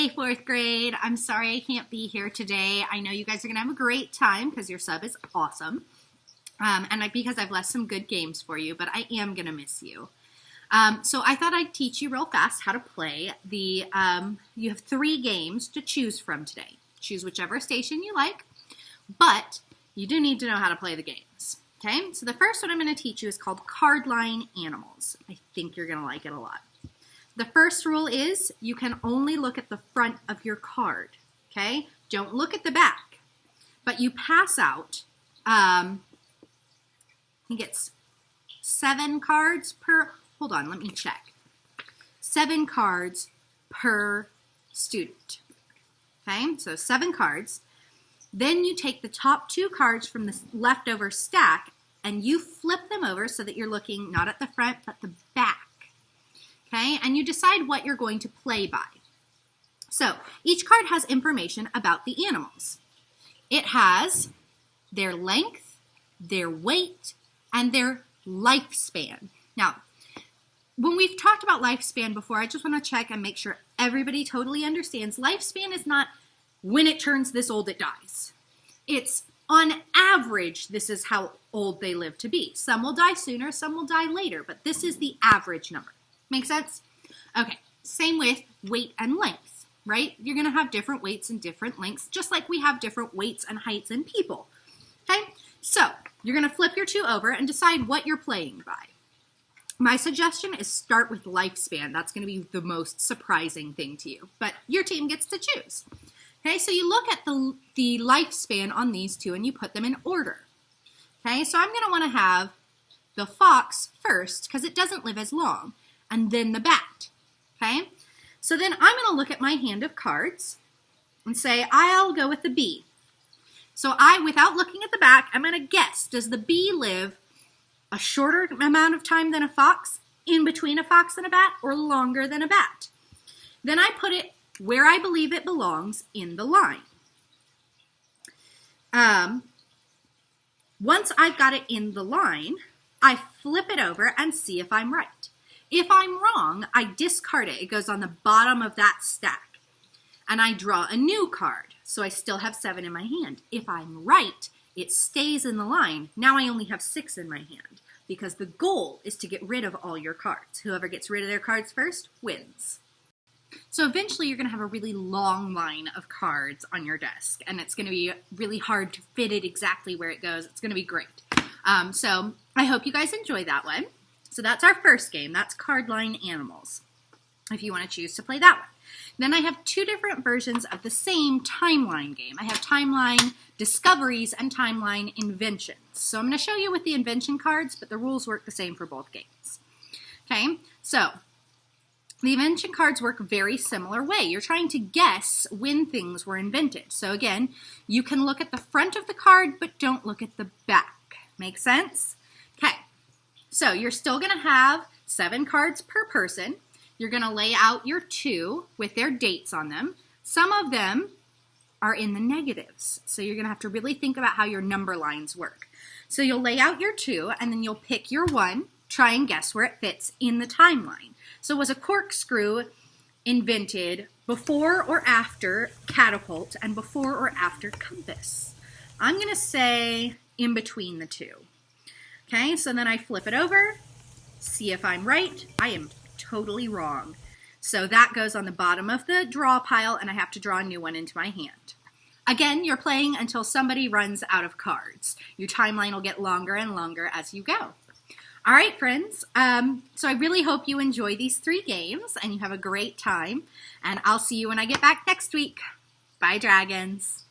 Hey, fourth grade. I'm sorry I can't be here today. I know you guys are going to have a great time because your sub is awesome. Because I've left some good games for you, but I am going to miss you. So I thought I'd teach you real fast how to play. You have 3 games to choose from today. Choose whichever station you like, but you do need to know how to play the games. Okay, so the first one I'm going to teach you is called Cardline Animals. I think you're going to like it a lot. The first rule is you can only look at the front of your card, okay? Don't look at the back, but you pass out, I think it's 7 cards per, hold on, let me check. 7 cards per student, okay? So 7 cards. Then you take the top 2 cards from the leftover stack and you flip them over so that you're looking not at the front, but the back. Okay, and you decide what you're going to play by. So each card has information about the animals. It has their length, their weight, and their lifespan. Now, when we've talked about lifespan before, I just want to check and make sure everybody totally understands. Lifespan is not when it turns this old, it dies. It's on average, this is how old they live to be. Some will die sooner, some will die later, but this is the average number. Make sense? Okay, same with weight and length, right? You're going to have different weights and different lengths, just like we have different weights and heights in people. Okay, so you're going to flip your 2 over and decide what you're playing by. My suggestion is start with lifespan. That's going to be the most surprising thing to you, but your team gets to choose. Okay, so you look at the lifespan on these 2 and you put them in order. Okay, so I'm going to want to have the fox first because it doesn't live as long, and then the bat, okay? So then I'm going to look at my hand of cards and say, I'll go with the bee. So without looking at the back, I'm going to guess, does the bee live a shorter amount of time than a fox, in between a fox and a bat, or longer than a bat? Then I put it where I believe it belongs in the line. Once I've got it in the line, I flip it over and see if I'm right. If I'm wrong, I discard it. It goes on the bottom of that stack. And I draw a new card. So I still have 7 in my hand. If I'm right, it stays in the line. Now I only have 6 in my hand because the goal is to get rid of all your cards. Whoever gets rid of their cards first wins. So eventually you're going to have a really long line of cards on your desk, and it's going to be really hard to fit it exactly where it goes. It's going to be great. So I hope you guys enjoy that one. So that's our first game. That's Cardline Animals, if you want to choose to play that one. Then I have 2 different versions of the same timeline game. I have Timeline Discoveries and Timeline Inventions. So I'm going to show you with the invention cards, but the rules work the same for both games. Okay, so the invention cards work a very similar way. You're trying to guess when things were invented. So again, you can look at the front of the card, but don't look at the back. Make sense? Okay. So you're still going to have 7 cards per person. You're going to lay out your 2 with their dates on them. Some of them are in the negatives. So you're going to have to really think about how your number lines work. So you'll lay out your 2 and then you'll pick your 1, try and guess where it fits in the timeline. So was a corkscrew invented before or after catapult and before or after compass? I'm going to say in between the 2. Okay, so then I flip it over, see if I'm right. I am totally wrong. So that goes on the bottom of the draw pile, and I have to draw a new one into my hand. Again, you're playing until somebody runs out of cards. Your timeline will get longer and longer as you go. All right, friends. So I really hope you enjoy these 3 games, and you have a great time. And I'll see you when I get back next week. Bye, dragons.